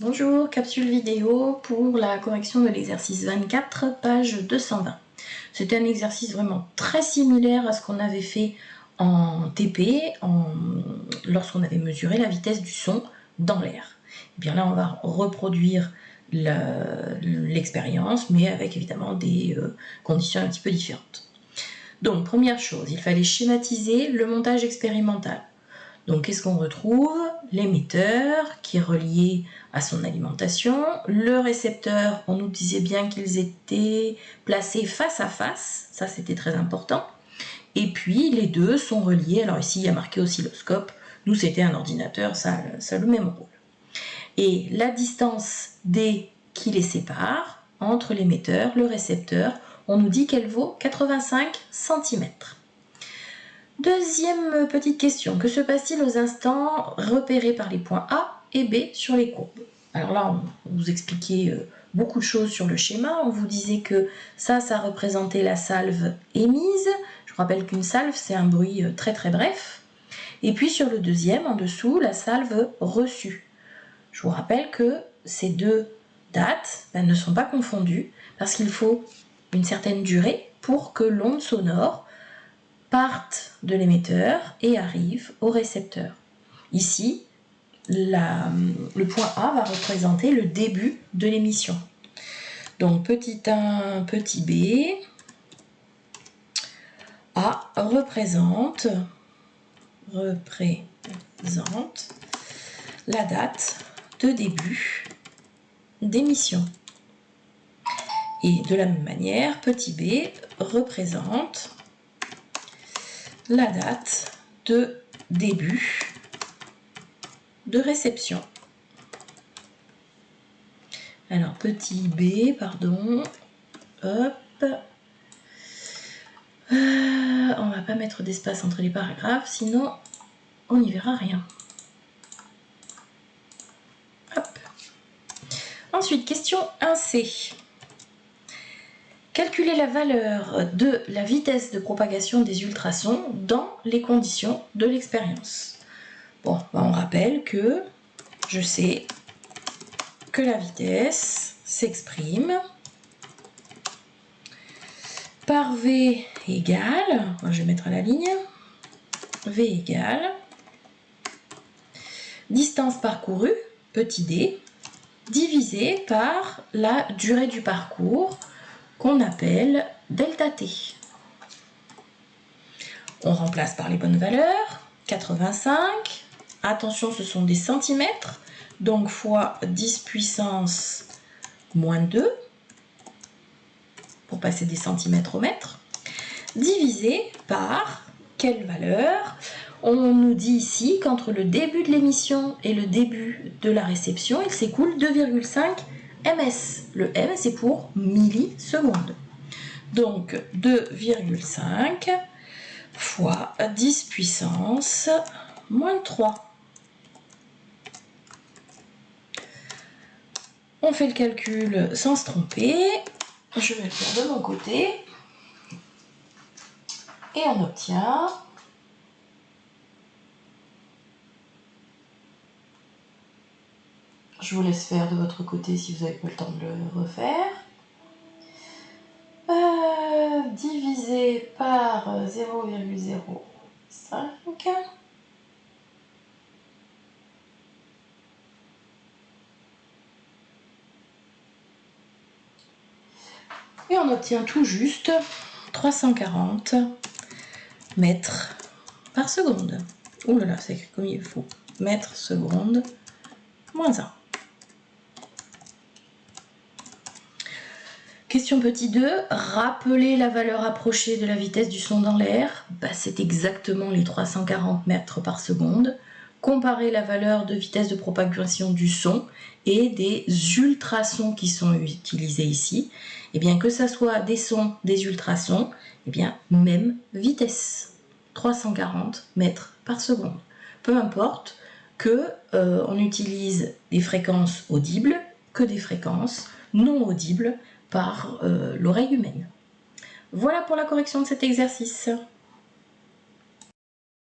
Bonjour, capsule vidéo pour la correction de l'exercice 24, page 220. C'était un exercice vraiment très similaire à ce qu'on avait fait en TP, lorsqu'on avait mesuré la vitesse du son dans l'air. Et bien là, on va reproduire l'expérience, mais avec évidemment des conditions un petit peu différentes. Donc, première chose, il fallait schématiser le montage expérimental. Donc, qu'est-ce qu'on retrouve? L'émetteur qui est relié à son alimentation. Le récepteur, on nous disait bien qu'ils étaient placés face à face. Ça, c'était très important. Et puis, les deux sont reliés. Alors ici, il y a marqué oscilloscope. Nous, c'était un ordinateur. Ça a le même rôle. Et la distance D qui les sépare entre l'émetteur, le récepteur, on nous dit qu'elle vaut 85 cm. Deuxième petite question, que se passe-t-il aux instants repérés par les points A et B sur les courbes? Alors là, on vous expliquait beaucoup de choses sur le schéma. On vous disait que ça représentait la salve émise. Je vous rappelle qu'une salve, c'est un bruit très très bref. Et puis sur le deuxième, en dessous, la salve reçue. Je vous rappelle que ces deux dates ne sont pas confondues parce qu'il faut une certaine durée pour que l'onde sonore parte de l'émetteur et arrive au récepteur. Ici, le point A va représenter le début de l'émission. Donc petit 1, petit B, A représente la date de début d'émission. Et de la même manière, petit b représente la date de début de réception. Alors, petit b, pardon, hop, on va pas mettre d'espace entre les paragraphes, sinon on n'y verra rien. Hop. Ensuite, question 1C. Calculer la valeur de la vitesse de propagation des ultrasons dans les conditions de l'expérience. Bon, on rappelle que je sais que la vitesse s'exprime par V égale, je vais mettre à la ligne, V égale distance parcourue, petit d, divisé par la durée du parcours qu'on appelle delta t. On remplace par les bonnes valeurs, 85, attention ce sont des centimètres, donc fois 10 puissance moins 2, pour passer des centimètres au mètre, divisé par quelle valeur? On nous dit ici qu'entre le début de l'émission et le début de la réception, il s'écoule 2,5 ms. Le m, c'est pour millisecondes. Donc 2,5 fois 10 puissance moins 3. On fait le calcul sans se tromper. Je vais le faire de mon côté. Et on obtient je vous laisse faire de votre côté si vous n'avez pas le temps de le refaire. Divisé par 0,05. Et on obtient tout juste 340 mètres par seconde. Ouh là là, c'est écrit comme il faut. Mètres seconde moins 1. Question petit 2, rappeler la valeur approchée de la vitesse du son dans l'air, c'est exactement les 340 mètres par seconde. Comparer la valeur de vitesse de propagation du son et des ultrasons qui sont utilisés ici. Et bien que ça soit des sons, des ultrasons, et bien même vitesse, 340 mètres par seconde. Peu importe que on utilise des fréquences audibles que des fréquences non audibles par l'oreille humaine. Voilà pour la correction de cet exercice.